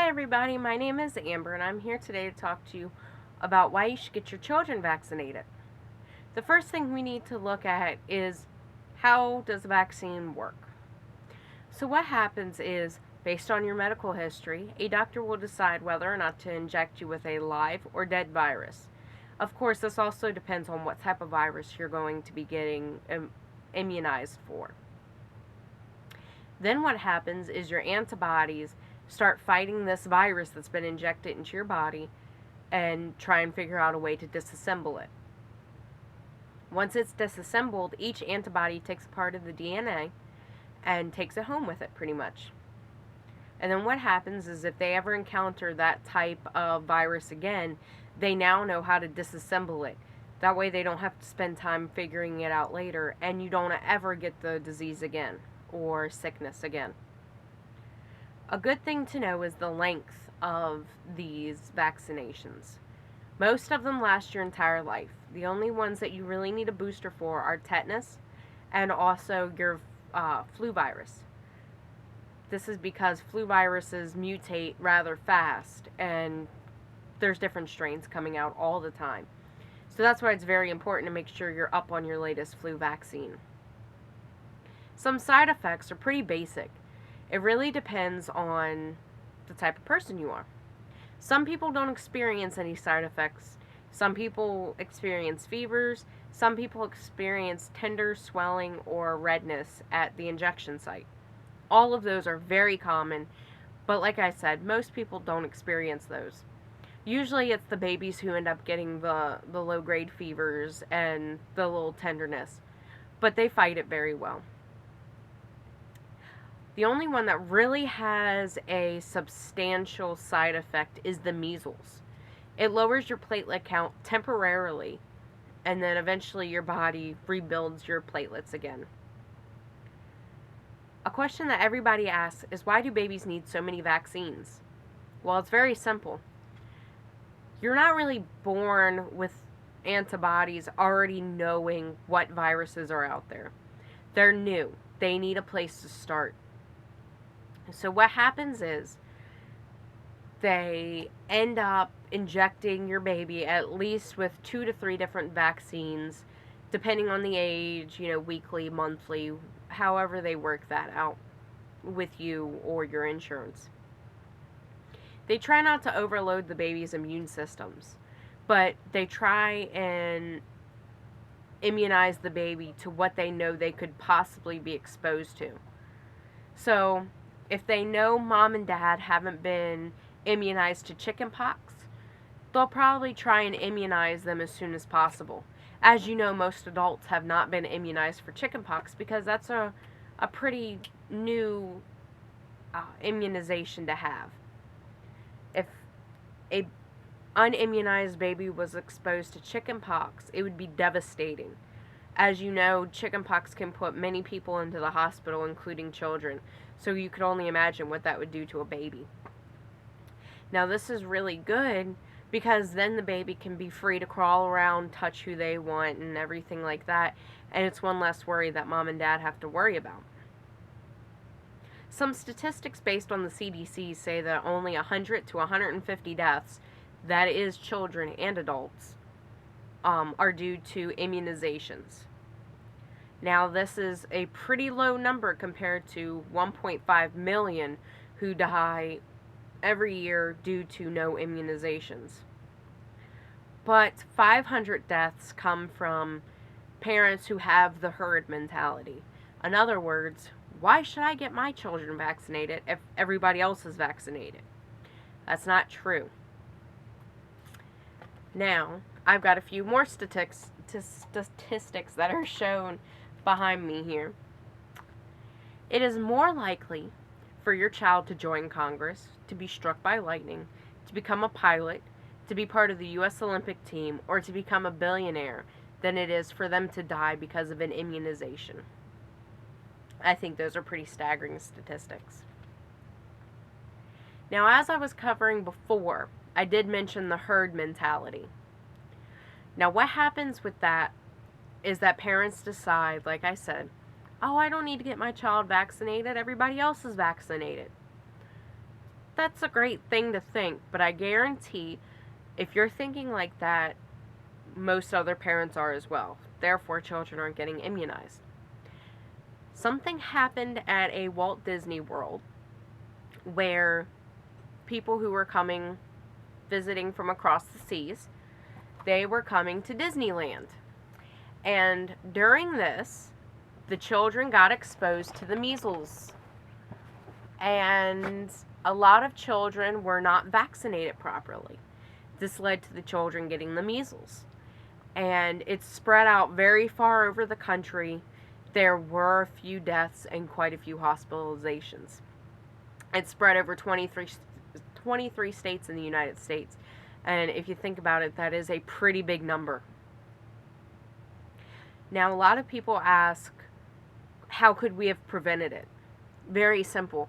everybody, my name is Amber and I'm here today to talk to you about why you should get your children vaccinated. The first thing we need to look at is how does a vaccine work? So what happens is, based on your medical history, a doctor will decide whether or not to inject you with a live or dead virus. Of course, this also depends on what type of virus you're going to be getting immunized for. Then what happens is your antibodies start fighting this virus that's been injected into your body and try and figure out a way to disassemble it. Once it's disassembled, each antibody takes a part of the DNA and takes it home with it, pretty much. And then what happens is, if they ever encounter that type of virus again, they now know how to disassemble it. That way they don't have to spend time figuring it out later, and you don't ever get the disease again or sickness again. A good thing to know is the length of these vaccinations. Most of them last your entire life. The only ones that you really need a booster for are tetanus and also your flu virus. This is because flu viruses mutate rather fast, and there's different strains coming out all the time. So that's why it's very important to make sure you're up on your latest flu vaccine. Some side effects are pretty basic. It really depends on the type of person you are. Some people don't experience any side effects. Some people experience fevers. Some people experience tender swelling or redness at the injection site. All of those are very common, but like I said, most people don't experience those. Usually it's the babies who end up getting the low-grade fevers and the little tenderness, but they fight it very well. The only one that really has a substantial side effect is the measles. It lowers your platelet count temporarily, and then eventually your body rebuilds your platelets again. A question that everybody asks is, why do babies need so many vaccines? Well, it's very simple. You're not really born with antibodies already knowing what viruses are out there. They're new. They need a place to start. So what happens is, they end up injecting your baby at least with 2 to 3 different vaccines, depending on the age, weekly, monthly, however they work that out with you or your insurance. They try not to overload the baby's immune systems, but they try and immunize the baby to what they know they could possibly be exposed to. So, if they know mom and dad haven't been immunized to chickenpox, they'll probably try and immunize them as soon as possible. As you know, most adults have not been immunized for chickenpox because that's a pretty new immunization to have. If a unimmunized baby was exposed to chickenpox, it would be devastating. As you know, chickenpox can put many people into the hospital, including children. So you could only imagine what that would do to a baby. Now, this is really good because then the baby can be free to crawl around, touch who they want, and everything like that. And it's one less worry that mom and dad have to worry about. Some statistics based on the CDC say that only 100 to 150 deaths, that is children and adults, are due to immunizations. Now, this is a pretty low number compared to 1.5 million who die every year due to no immunizations. But 500 deaths come from parents who have the herd mentality. In other words, why should I get my children vaccinated if everybody else is vaccinated? That's not true. Now, I've got a few more statistics that are shown behind me here. It is more likely for your child to join Congress, to be struck by lightning, to become a pilot, to be part of the U.S. Olympic team, or to become a billionaire than it is for them to die because of an immunization. I think those are pretty staggering statistics. Now, as I was covering before, I did mention the herd mentality. Now, what happens with that is that parents decide, like I said, oh, I don't need to get my child vaccinated. Everybody else is vaccinated. that's a great thing to think, but I guarantee if you're thinking like that, most other parents are as well. Therefore, children aren't getting immunized. Something happened at a Walt Disney World where people who were coming, visiting from across the seas, they were coming to Disneyland. And during this, the children got exposed to the measles. And a lot of children were not vaccinated properly. This led to the children getting the measles. And it spread out very far over the country. There were a few deaths and quite a few hospitalizations. It spread over 23 states in the United States. And if you think about it, that is a pretty big number. Now, a lot of people ask, how could we have prevented it? Very simple.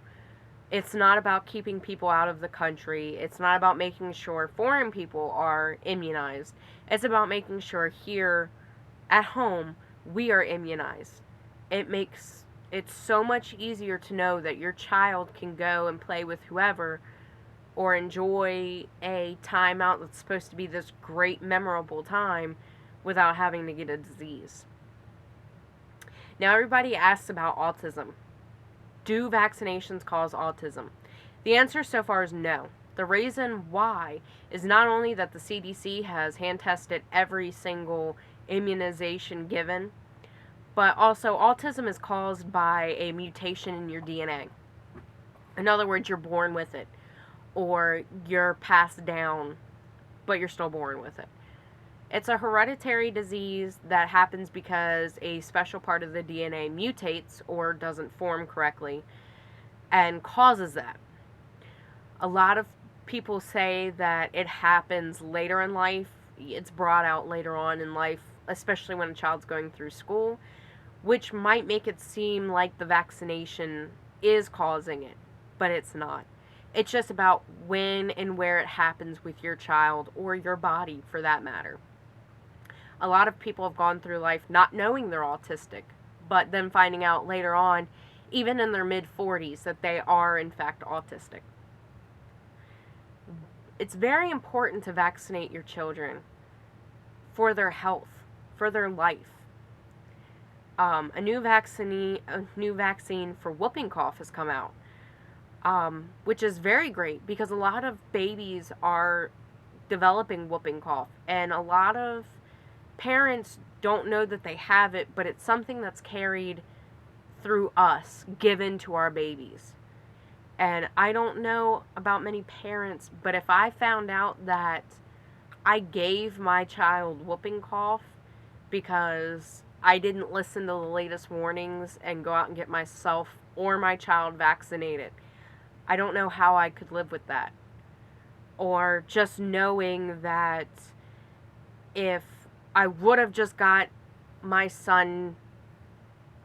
It's not about keeping people out of the country. It's not about making sure foreign people are immunized. It's about making sure here at home we are immunized. It makes it so much easier to know that your child can go and play with whoever or enjoy a time out that's supposed to be this great, memorable time without having to get a disease. Now, everybody asks about autism. Do vaccinations cause autism? The answer so far is no. The reason why is not only that the CDC has hand-tested every single immunization given, but also autism is caused by a mutation in your DNA. In other words, you're born with it, or you're passed down, but you're still born with it. It's a hereditary disease that happens because a special part of the DNA mutates or doesn't form correctly and causes that. A lot of people say that it happens later in life. It's brought out later on in life, especially when a child's going through school, which might make it seem like the vaccination is causing it, but it's not. It's just about when and where it happens with your child or your body, for that matter. A lot of people have gone through life not knowing they're autistic, but then finding out later on, even in their mid-40s, that they are in fact autistic. It's very important to vaccinate your children for their health, for their life. A new vaccine for whooping cough has come out, which is very great because a lot of babies are developing whooping cough, and a lot of parents don't know that they have it, but it's something that's carried through us, given to our babies. And I don't know about many parents, but if I found out that I gave my child whooping cough because I didn't listen to the latest warnings and go out and get myself or my child vaccinated, I don't know how I could live with that. Or just knowing that if I would have just got my son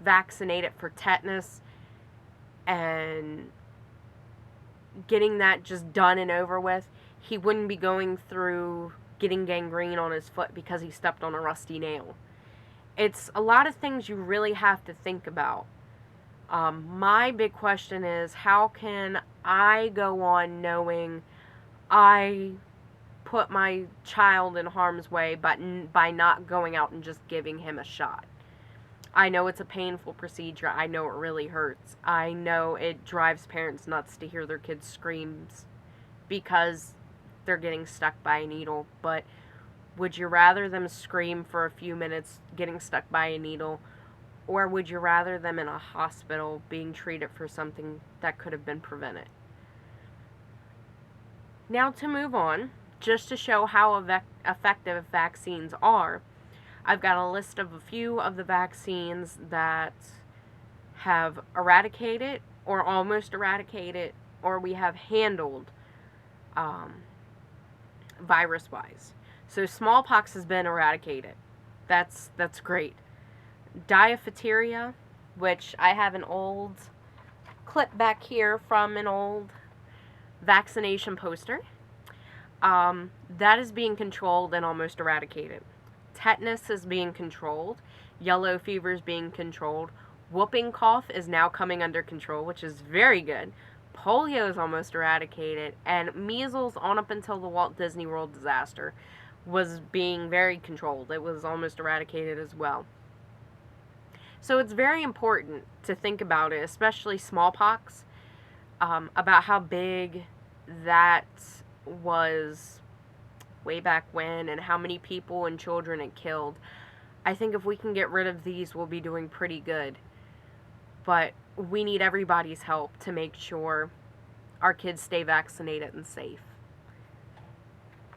vaccinated for tetanus and getting that just done and over with, he wouldn't be going through getting gangrene on his foot because he stepped on a rusty nail. It's a lot of things you really have to think about. My big question is, how can I go on knowing I put my child in harm's way by not going out and just giving him a shot? I know it's a painful procedure. I know it really hurts. I know it drives parents nuts to hear their kids screams because they're getting stuck by a needle. But would you rather them scream for a few minutes getting stuck by a needle, or would you rather them in a hospital being treated for something that could have been prevented? Now, to move on, just to show how effective vaccines are, I've got a list of a few of the vaccines that have eradicated or almost eradicated, or we have handled virus-wise. So smallpox has been eradicated. That's great. Diphtheria, which I have an old clip back here from an old vaccination poster, that is being controlled and almost eradicated. Tetanus is being controlled. Yellow fever is being controlled. Whooping cough is now coming under control, which is very good. Polio is almost eradicated, and measles, on up until the Walt Disney World disaster, was being very controlled. It was almost eradicated as well. So it's very important to think about it, especially smallpox, about how big that was way back when and how many people and children it killed. I think if we can get rid of these, we'll be doing pretty good. But we need everybody's help to make sure our kids stay vaccinated and safe.